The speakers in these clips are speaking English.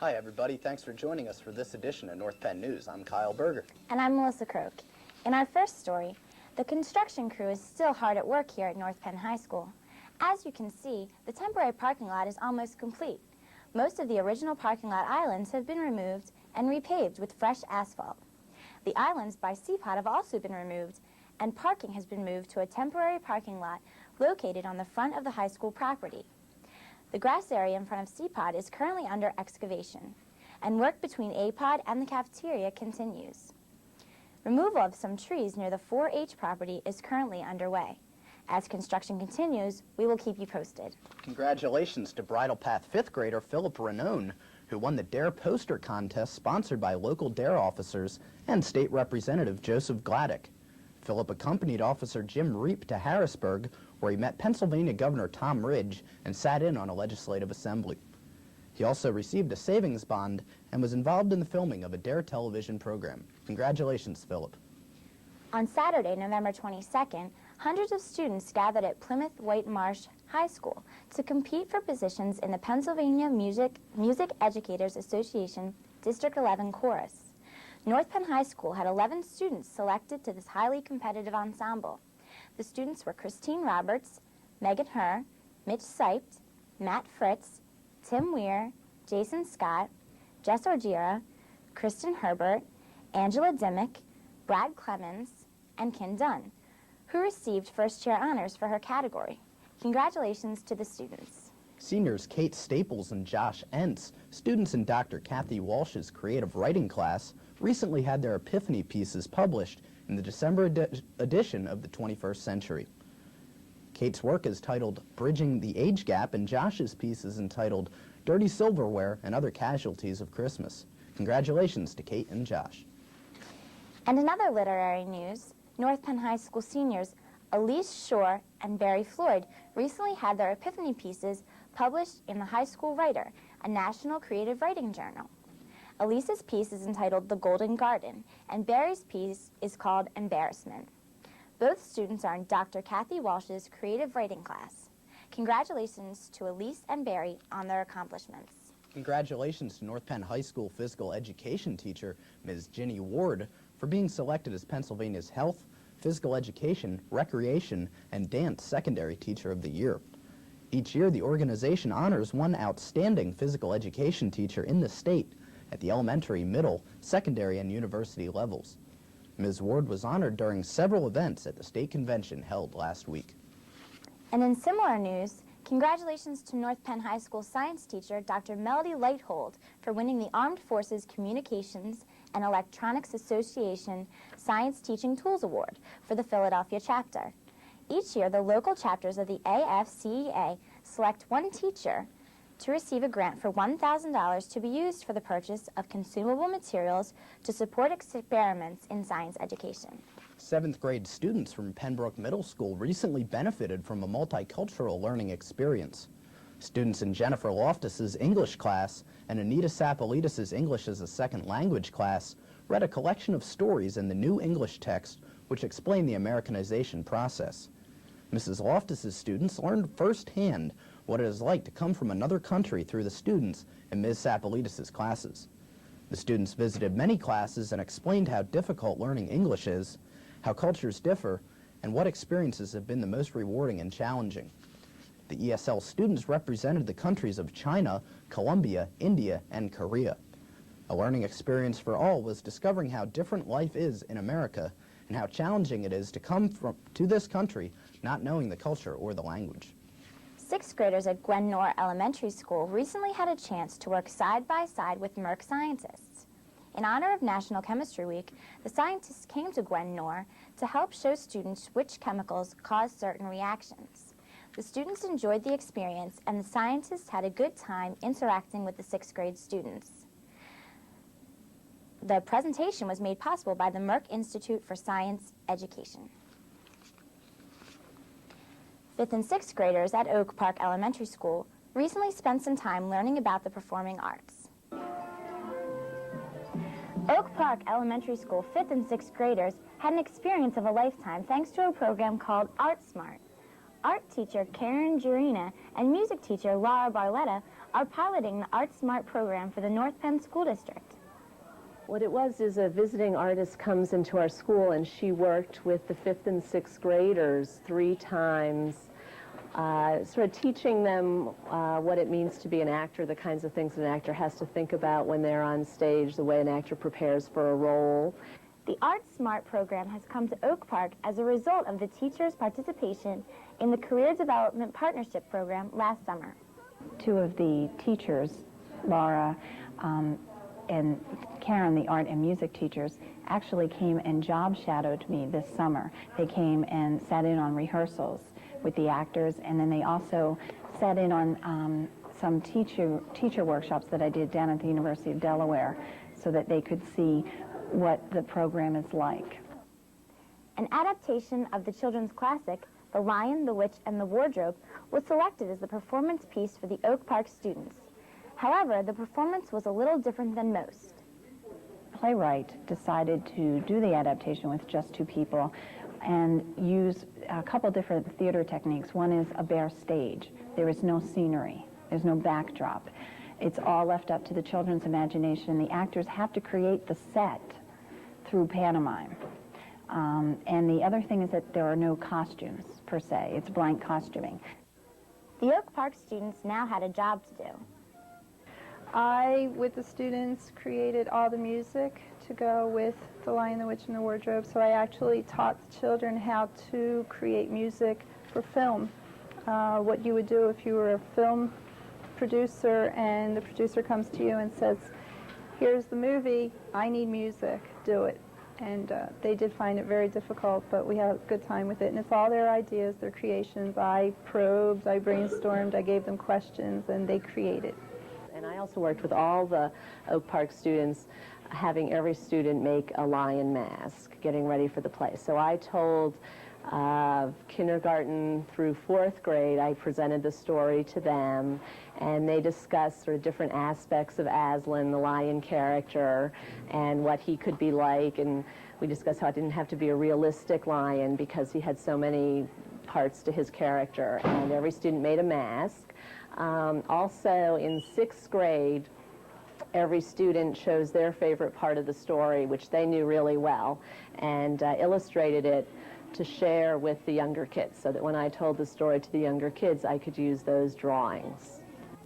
Hi everybody, thanks for joining us for this edition of North Penn News. I'm Kyle Berger. And I'm Melissa Croak. In our first story, the construction crew is still hard at work here at North Penn High School. As you can see, the temporary parking lot is almost complete. Most of the original parking lot islands have been removed and repaved with fresh asphalt. The islands by Seapot have also been removed, and parking has been moved to a temporary parking lot located on the front of the high school property. The grass area in front of Seapot is currently under excavation, and work between APOD and the cafeteria continues. Removal of some trees near the 4-H property is currently underway. As construction continues, we will keep you posted. Congratulations to Bridle Path 5th grader Philip Ranone, who won the DARE poster contest sponsored by local DARE officers and State Representative Joseph Gladdick. Philip accompanied Officer Jim Reap to Harrisburg, where he met Pennsylvania Governor Tom Ridge and sat in on a legislative assembly. He also received a savings bond and was involved in the filming of a DARE television program. Congratulations, Philip. On Saturday, November 22nd, hundreds of students gathered at Plymouth White Marsh High School to compete for positions in the Pennsylvania Music Educators Association District 11 Chorus. North Penn High School had 11 students selected to this highly competitive ensemble. The students were Christine Roberts, Megan Herr, Mitch Seipt, Matt Fritz, Tim Weir, Jason Scott, Jess Orgira, Kristen Herbert, Angela Dimmick, Brad Clemens, and Ken Dunn, who received first-chair honors for her category. Congratulations to the students. Seniors Kate Staples and Josh Entz, students in Dr. Kathy Walsh's creative writing class, recently had their epiphany pieces published in the December edition of the 21st Century. Kate's work is titled Bridging the Age Gap, and Josh's piece is entitled Dirty Silverware and Other Casualties of Christmas. Congratulations to Kate and Josh. And in other literary news, North Penn High School seniors Elise Shore and Barry Floyd recently had their epiphany pieces published in the High School Writer, a national creative writing journal. Elise's piece is entitled The Golden Garden, and Barry's piece is called Embarrassment. Both students are in Dr. Kathy Walsh's creative writing class. Congratulations to Elise and Barry on their accomplishments. Congratulations to North Penn High School physical education teacher, Ms. Ginny Ward, for being selected as Pennsylvania's Health, Physical Education, Recreation, and Dance Secondary Teacher of the Year. Each year, the organization honors one outstanding physical education teacher in the state at the elementary, middle, secondary, and university levels. Ms. Ward was honored during several events at the state convention held last week. And in similar news, congratulations to North Penn High School science teacher Dr. Melody Lighthold for winning the Armed Forces Communications and Electronics Association Science Teaching Tools Award for the Philadelphia chapter. Each year, the local chapters of the AFCEA select one teacher to receive a grant for $1,000 to be used for the purchase of consumable materials to support experiments in science education. 7th grade students from Pembroke Middle School recently benefited from a multicultural learning experience. Students in Jennifer Loftus's English class and Anita Sapolidis' English as a Second Language class read a collection of stories in the New English text which explain the Americanization process. Mrs. Loftus's students learned firsthand what it is like to come from another country through the students in Ms. Sapolidis' classes. The students visited many classes and explained how difficult learning English is, how cultures differ, and what experiences have been the most rewarding and challenging. The ESL students represented the countries of China, Colombia, India, and Korea. A learning experience for all was discovering how different life is in America and how challenging it is to come to this country not knowing the culture or the language. 6th graders at Gwen Norr Elementary School recently had a chance to work side by side with Merck scientists. In honor of National Chemistry Week, the scientists came to Gwen Norr to help show students which chemicals cause certain reactions. The students enjoyed the experience, and the scientists had a good time interacting with the 6th grade students. The presentation was made possible by the Merck Institute for Science Education. 5th and 6th graders at Oak Park Elementary School recently spent some time learning about the performing arts. Oak Park Elementary School 5th and 6th graders had an experience of a lifetime thanks to a program called Art Smart. art teacher Karen Jurina and music teacher Laura Barletta are piloting the Art Smart program for the North Penn School District. What it was is a visiting artist comes into our school, and she worked with the 5th and 6th graders 3 times, sort of teaching them what it means to be an actor, the kinds of things an actor has to think about when they're on stage, the way an actor prepares for a role. The Art Smart program has come to Oak Park as a result of the teachers' participation in the Career Development Partnership Program last summer. 2 of the teachers, Laura and Karen, the art and music teachers, actually came and job shadowed me this summer. They came and sat in on rehearsals with the actors, and then they also sat in on some teacher workshops that I did down at the University of Delaware so that they could see what the program is like. An adaptation of the children's classic, The Lion, the Witch, and the Wardrobe, was selected as the performance piece for the Oak Park students. However, the performance was a little different than most. The playwright decided to do the adaptation with just 2 people and use a couple different theater techniques. One is a bare stage. There is no scenery. There's no backdrop. It's all left up to the children's imagination. The actors have to create the set through pantomime. And the other thing is that there are no costumes, per se. It's blank costuming. The Oak Park students now had a job to do. I, with the students, created all the music to go with The Lion, the Witch, and the Wardrobe. So I actually taught the children how to create music for film. What you would do if you were a film producer and the producer comes to you and says, here's the movie, I need music, do it. And they did find it very difficult, but we had a good time with it. And it's all their ideas, their creations. I probed, I brainstormed, I gave them questions, and they created. And I also worked with all the Oak Park students, having every student make a lion mask, getting ready for the play. So I told kindergarten through 4th grade, I presented the story to them, and they discussed sort of different aspects of Aslan, the lion character, and what he could be like. And we discussed how it didn't have to be a realistic lion because he had so many parts to his character. And every student made a mask. Also, in 6th grade, every student chose their favorite part of the story, which they knew really well, and illustrated it to share with the younger kids, so that when I told the story to the younger kids, I could use those drawings.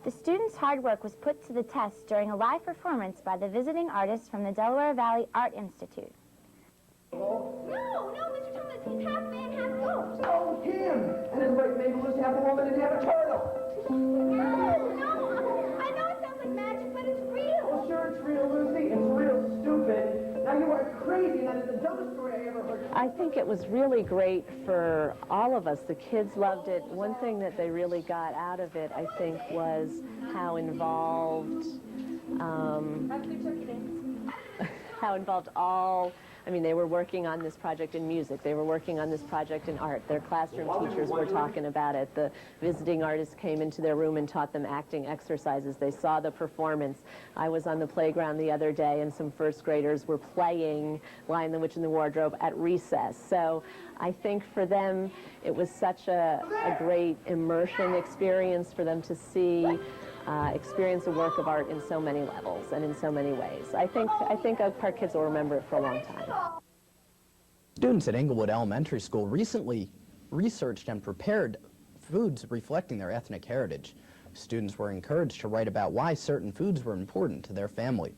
The students' hard work was put to the test during a live performance by the visiting artists from the Delaware Valley Art Institute. No, Mr. Thomas, he's half man, half goat. Oh, him! And his wife Mabel is half a woman and half a turtle. No, I know it sounds like magic, but it's real. Well, sure, it's real, Lucy. It's real stupid. Now, you are crazy, and that is the dumbest story I ever heard. I think it was really great for all of us. The kids loved it. One thing that they really got out of it, I think, was how involved, how involved all, I mean, they were working on this project in music. They were working on this project in art. Their classroom teachers were talking about it. The visiting artists came into their room and taught them acting exercises. They saw the performance. I was on the playground the other day, and some 1st graders were playing Lion, the Witch, and the Wardrobe at recess. So I think for them, it was such a great immersion experience for them to see, experience a work of art in so many levels and in so many ways. I think Oak Park kids will remember it for a long time. Students at Englewood Elementary School recently researched and prepared foods reflecting their ethnic heritage. Students were encouraged to write about why certain foods were important to their family.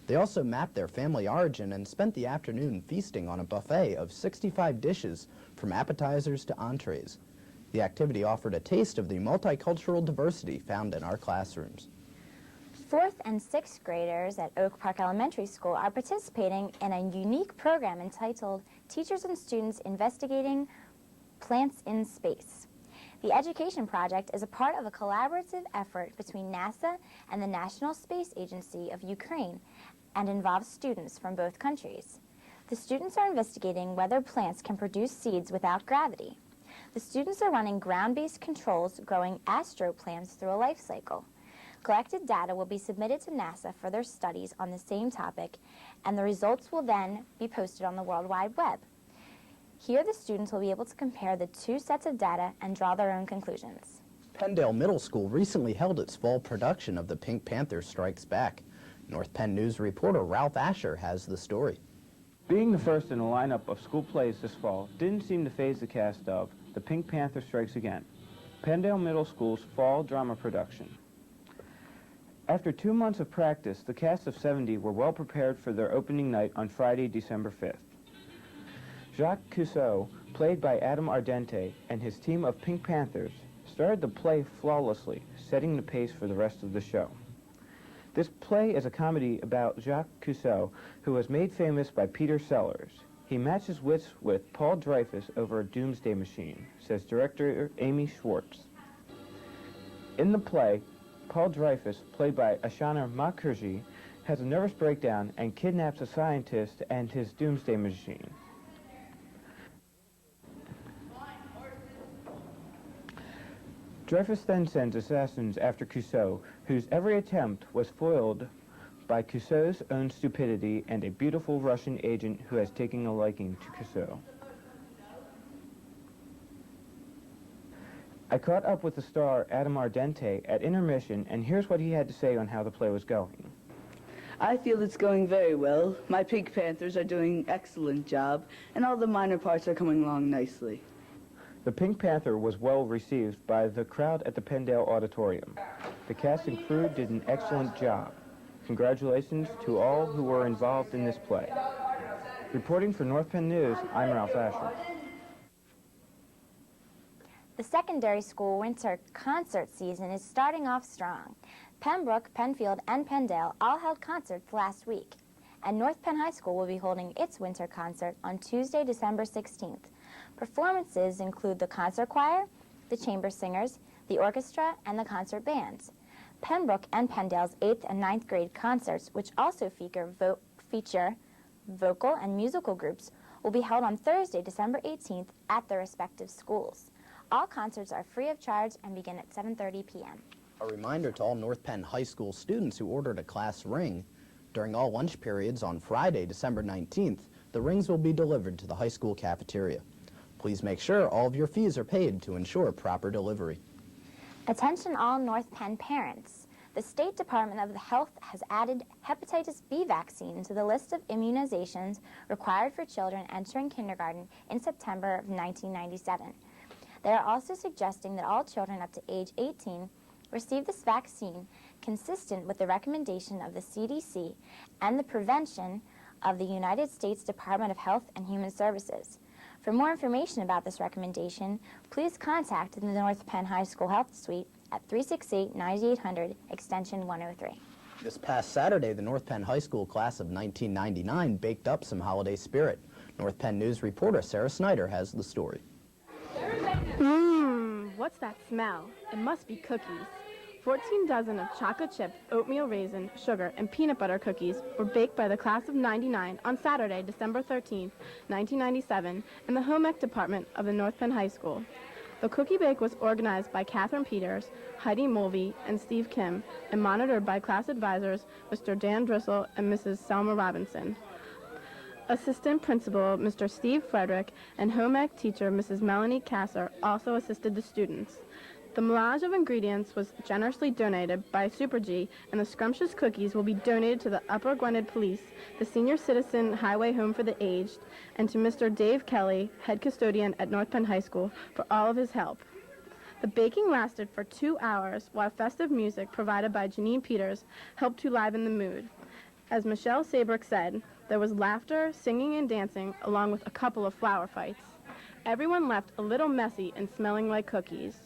They also mapped their family origin and spent the afternoon feasting on a buffet of 65 dishes from appetizers to entrees. The activity offered a taste of the multicultural diversity found in our classrooms. 4th and 6th graders at Oak Park Elementary School are participating in a unique program entitled Teachers and Students Investigating Plants in Space. The education project is a part of a collaborative effort between NASA and the National Space Agency of Ukraine and involves students from both countries. The students are investigating whether plants can produce seeds without gravity. The students are running ground-based controls growing astroplants through a life cycle. Collected data will be submitted to NASA for their studies on the same topic, and the results will then be posted on the World Wide Web. Here the students will be able to compare the two sets of data and draw their own conclusions. Penndale Middle School recently held its fall production of The Pink Panther Strikes Back. North Penn News reporter Ralph Asher has the story. Being the first in a lineup of school plays this fall didn't seem to faze the cast of The Pink Panther Strikes Again, Penndale Middle School's fall drama production. After 2 months of practice, the cast of 70 were well prepared for their opening night on Friday, December 5th. Jacques Cousteau, played by Adam Ardente, and his team of Pink Panthers started the play flawlessly, setting the pace for the rest of the show. This play is a comedy about Jacques Cousteau, who was made famous by Peter Sellers. He matches wits with Paul Dreyfus over a doomsday machine, says director Amy Schwartz. In the play, Paul Dreyfus, played by Ashana Mukherjee, has a nervous breakdown and kidnaps a scientist and his doomsday machine. Dreyfus then sends assassins after Cousteau, whose every attempt was foiled by Cousteau's own stupidity and a beautiful Russian agent who has taken a liking to Cousteau. I caught up with the star Adam Ardente at intermission, and here's what he had to say on how the play was going. I feel it's going very well. My Pink Panthers are doing an excellent job, and all the minor parts are coming along nicely. The Pink Panther was well received by the crowd at the Penndale Auditorium. The cast and crew did an excellent job. Congratulations to all who were involved in this play. Reporting for North Penn News, I'm Ralph Asher. The secondary school winter concert season is starting off strong. Pembroke, Penfield, and Penndale all held concerts last week, and North Penn High School will be holding its winter concert on Tuesday, December 16th. Performances include the concert choir, the chamber singers, the orchestra, and the concert bands. Pembroke and Penndale's 8th and 9th grade concerts, which also feature vocal and musical groups, will be held on Thursday, December 18th at their respective schools. All concerts are free of charge and begin at 7:30 p.m. A reminder to all North Penn High School students who ordered a class ring, during all lunch periods on Friday, December 19th, the rings will be delivered to the high school cafeteria. Please make sure all of your fees are paid to ensure proper delivery. Attention all North Penn parents. The State Department of Health has added hepatitis B vaccine to the list of immunizations required for children entering kindergarten in September of 1997. They are also suggesting that all children up to age 18 receive this vaccine consistent with the recommendation of the CDC and the prevention of the United States Department of Health and Human Services. For more information about this recommendation, please contact the North Penn High School Health Suite at 368-9800, extension 103. This past Saturday, the North Penn High School class of 1999 baked up some holiday spirit. North Penn News reporter Sarah Snyder has the story. What's that smell? It must be cookies. 14 dozen of chocolate chip, oatmeal raisin, sugar, and peanut butter cookies were baked by the class of 99 on Saturday, December 13, 1997, in the home ec department of the North Penn High School. The cookie bake was organized by Catherine Peters, Heidi Mulvey, and Steve Kim, and monitored by class advisors Mr. Dan Drissel and Mrs. Selma Robinson. Assistant Principal Mr. Steve Frederick and home ec teacher Mrs. Melanie Kasser also assisted the students. The melange of ingredients was generously donated by Super G, and the scrumptious cookies will be donated to the Upper Gwynedd Police, the Senior Citizen Highway Home for the Aged, and to Mr. Dave Kelly, head custodian at North Penn High School, for all of his help. The baking lasted for 2 hours, while festive music provided by Janine Peters helped to liven the mood. As Michelle Sabrick said, there was laughter, singing, and dancing, along with a couple of flower fights. Everyone left a little messy and smelling like cookies.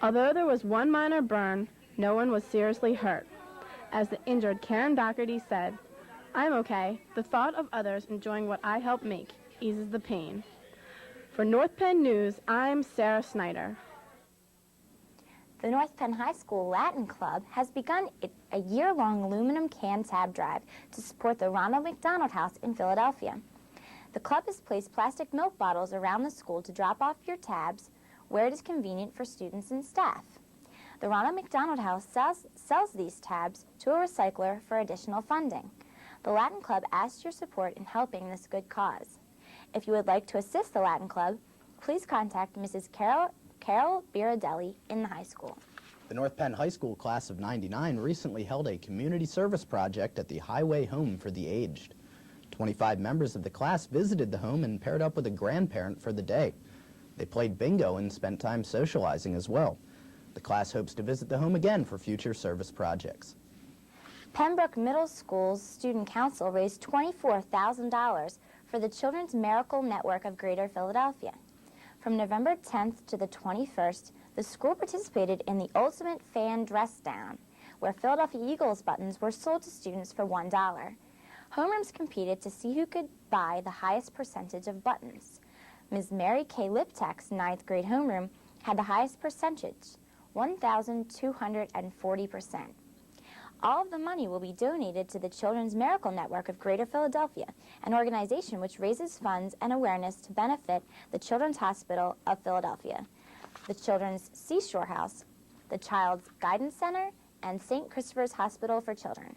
Although there was one minor burn, no one was seriously hurt. As the injured Karen Doherty said, "I'm okay. The thought of others enjoying what I help make eases the pain." For North Penn News, I'm Sarah Snyder. The North Penn High School Latin Club has begun a year-long aluminum can tab drive to support the Ronald McDonald House in Philadelphia. The club has placed plastic milk bottles around the school to drop off your tabs where it is convenient for students and staff. The Ronald McDonald House sells these tabs to a recycler for additional funding. The Latin Club asks your support in helping this good cause. If you would like to assist the Latin Club, please contact Mrs. Carol Biradelli in the high school. The North Penn High School class of '99 recently held a community service project at the Highway Home for the Aged. 25 members of the class visited the home and paired up with a grandparent for the day. They played bingo and spent time socializing as well. The class hopes to visit the home again for future service projects. Pembroke Middle School's Student Council raised $24,000 for the Children's Miracle Network of Greater Philadelphia. From November 10th to the 21st, the school participated in the Ultimate Fan Dress Down, where Philadelphia Eagles buttons were sold to students for $1. Homerooms competed to see who could buy the highest percentage of buttons. Ms. Mary Kay Liptak's 9th grade homeroom had the highest percentage, 1,240%. All of the money will be donated to the Children's Miracle Network of Greater Philadelphia, an organization which raises funds and awareness to benefit the Children's Hospital of Philadelphia, the Children's Seashore House, the Child's Guidance Center, and St. Christopher's Hospital for Children.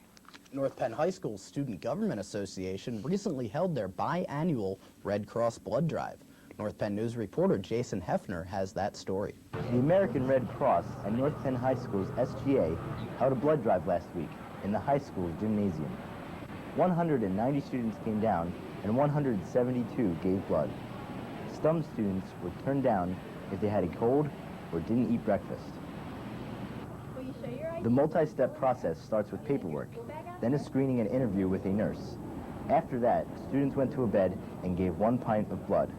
North Penn High School's Student Government Association recently held their biannual Red Cross blood drive. North Penn News reporter Jason Hefner has that story. The American Red Cross and North Penn High School's SGA held a blood drive last week in the high school's gymnasium. 190 students came down and 172 gave blood. Some students were turned down if they had a cold or didn't eat breakfast. The multi-step process starts with paperwork, then a screening and interview with a nurse. After that, students went to a bed and gave 1 pint of blood.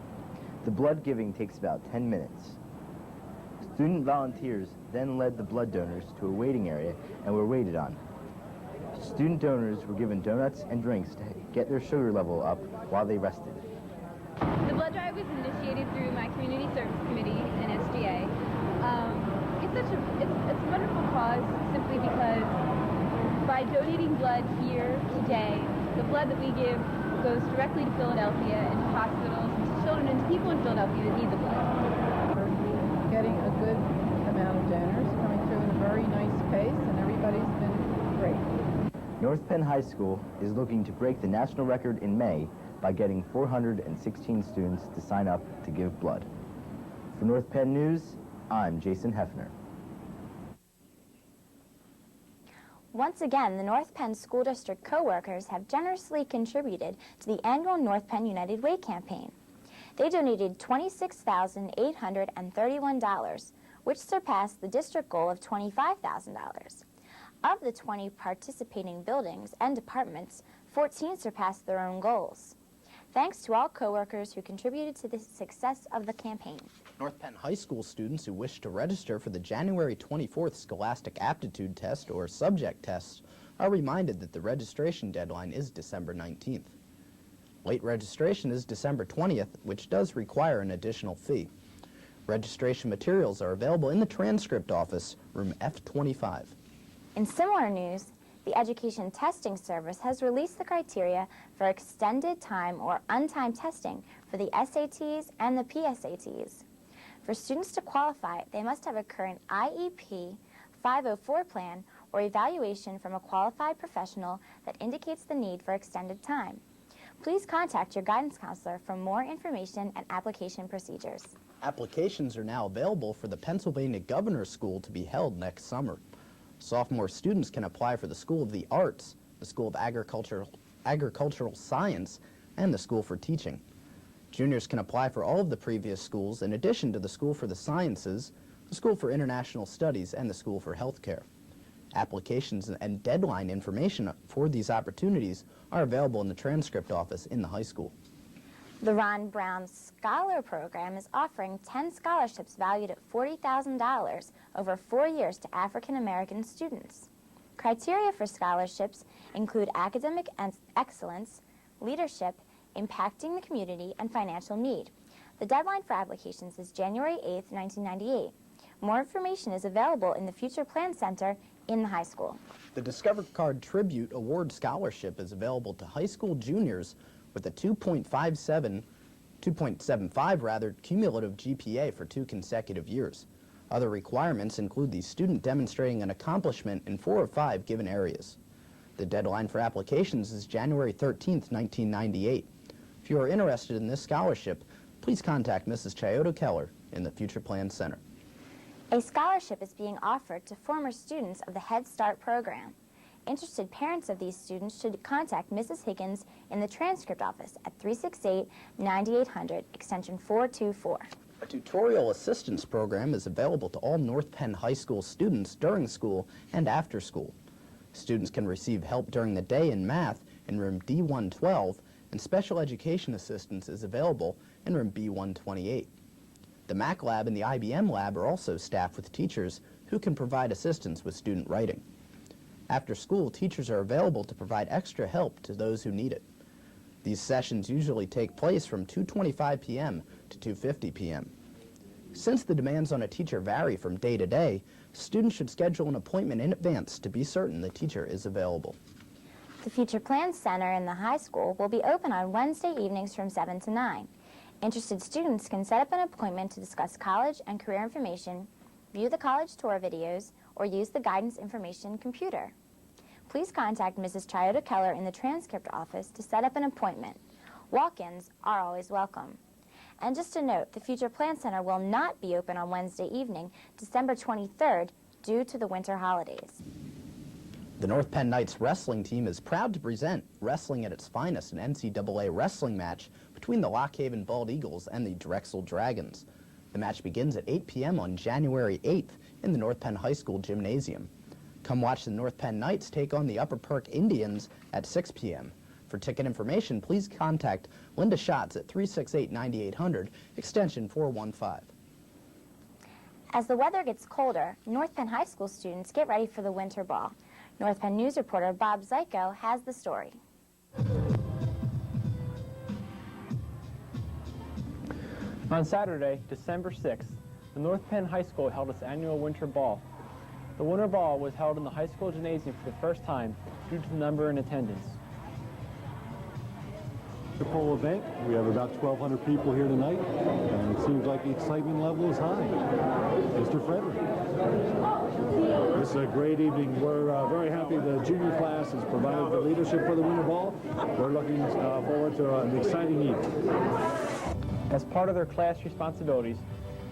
The blood giving takes about 10 minutes. Student volunteers then led the blood donors to a waiting area and were waited on. Student donors were given donuts and drinks to get their sugar level up while they rested. The blood drive was initiated through my community service committee and SGA. It's a wonderful cause simply because by donating blood here today, the blood that we give goes directly to Philadelphia and to hospitals and to children and to people in Philadelphia that need the blood. We're getting a good amount of donors coming through in a very nice pace, and everybody's been great. North Penn High School is looking to break the national record in May by getting 416 students to sign up to give blood. For North Penn News, I'm Jason Hefner. Once again, the North Penn School District co-workers have generously contributed to the annual North Penn United Way campaign. They donated $26,831, which surpassed the district goal of $25,000. Of the 20 participating buildings and departments, 14 surpassed their own goals. Thanks to all co-workers who contributed to the success of the campaign. North Penn High School students who wish to register for the January 24th Scholastic Aptitude Test or Subject Test are reminded that the registration deadline is December 19th. Late registration is December 20th, which does require an additional fee. Registration materials are available in the transcript office, room F25. In similar news, the Education Testing Service has released the criteria for extended time or untimed testing for the SATs and the PSATs. For students to qualify, they must have a current IEP, 504 plan, or evaluation from a qualified professional that indicates the need for extended time. Please contact your guidance counselor for more information and application procedures. Applications are now available for the Pennsylvania Governor's School to be held next summer. Sophomore students can apply for the School of the Arts, the School of Agricultural Science, and the School for Teaching. Juniors can apply for all of the previous schools in addition to the School for the Sciences, the School for International Studies, and the School for Healthcare. Applications and deadline information for these opportunities are available in the transcript office in the high school. The Ron Brown Scholar Program is offering 10 scholarships valued at $40,000 over 4 years to African American students. Criteria for scholarships include academic excellence, leadership, impacting the community, and financial need. The deadline for applications is January 8th, 1998. More information is available in the Future Plan Center in the high school. The Discover Card Tribute Award Scholarship is available to high school juniors with a 2.75 cumulative GPA for 2 consecutive years. Other requirements include the student demonstrating an accomplishment in 4 of 5 given areas. The deadline for applications is January 13th, 1998. If you are interested in this scholarship, please contact Mrs. Chiodo Keller in the Future Plan Center. A scholarship is being offered to former students of the Head Start program. Interested parents of these students should contact Mrs. Higgins in the transcript office at 368-9800, extension 424. A tutorial assistance program is available to all North Penn High School students during school and after school. Students can receive help during the day in math in room D112, and special education assistance is available in room B128. The Mac Lab and the IBM Lab are also staffed with teachers who can provide assistance with student writing. After school, teachers are available to provide extra help to those who need it. These sessions usually take place from 2:25 p.m. to 2:50 p.m. Since the demands on a teacher vary from day to day, students should schedule an appointment in advance to be certain the teacher is available. The Future Plan Center in the high school will be open on Wednesday evenings from 7 to 9. Interested students can set up an appointment to discuss college and career information, view the college tour videos, or use the guidance information computer. Please contact Mrs. Chiodo Keller in the transcript office to set up an appointment. Walk-ins are always welcome. And just a note, the Future Plan Center will not be open on Wednesday evening, December 23rd, due to the winter holidays. The North Penn Knights wrestling team is proud to present Wrestling at its Finest, an NCAA wrestling match between the Lock Haven Bald Eagles and the Drexel Dragons. The match begins at 8 p.m. on January 8th in the North Penn High School gymnasium. Come watch the North Penn Knights take on the Upper Perk Indians at 6 p.m. For ticket information, please contact Linda Schatz at 368-9800, extension 415. As the weather gets colder, North Penn High School students get ready for the winter ball. North Penn News reporter Bob Zyko has the story. On Saturday, December 6th, the North Penn High School held its annual winter ball. The winter ball was held in the high school gymnasium for the first time due to the number in attendance. The pole event, we have about 1,200 people here tonight, and it seems like the excitement level is high. Mr. Frederick. This is a great evening. We're very happy the junior class has provided the leadership for the winter ball. We're looking forward to an exciting evening. As part of their class responsibilities,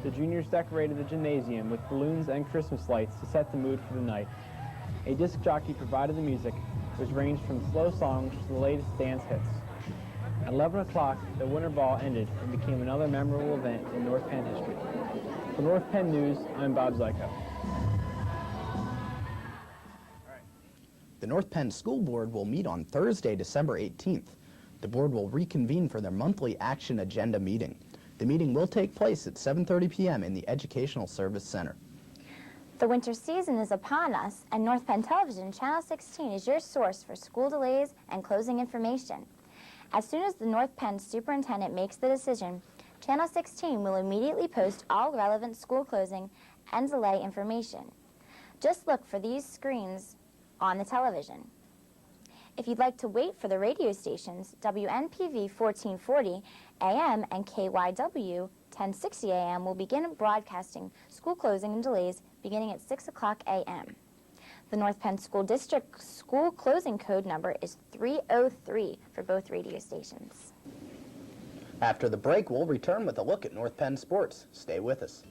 the juniors decorated the gymnasium with balloons and Christmas lights to set the mood for the night. A disc jockey provided the music, which ranged from slow songs to the latest dance hits. At 11 o'clock, the winter ball ended and became another memorable event in North Penn history. For North Penn News, I'm Bob Zyko. The North Penn School Board will meet on Thursday, December 18th. The board will reconvene for their monthly action agenda meeting. The meeting will take place at 7:30 p.m. in the Educational Service Center. The winter season is upon us, and North Penn Television Channel 16 is your source for school delays and closing information. As soon as the North Penn superintendent makes the decision, Channel 16 will immediately post all relevant school closing and delay information. Just look for these screens on the television. If you'd like to wait for the radio stations, WNPV 1440 AM and KYW 1060 AM will begin broadcasting school closing and delays beginning at 6 o'clock a.m. The North Penn School District school closing code number is 303 for both radio stations. After the break, we'll return with a look at North Penn sports. Stay with us.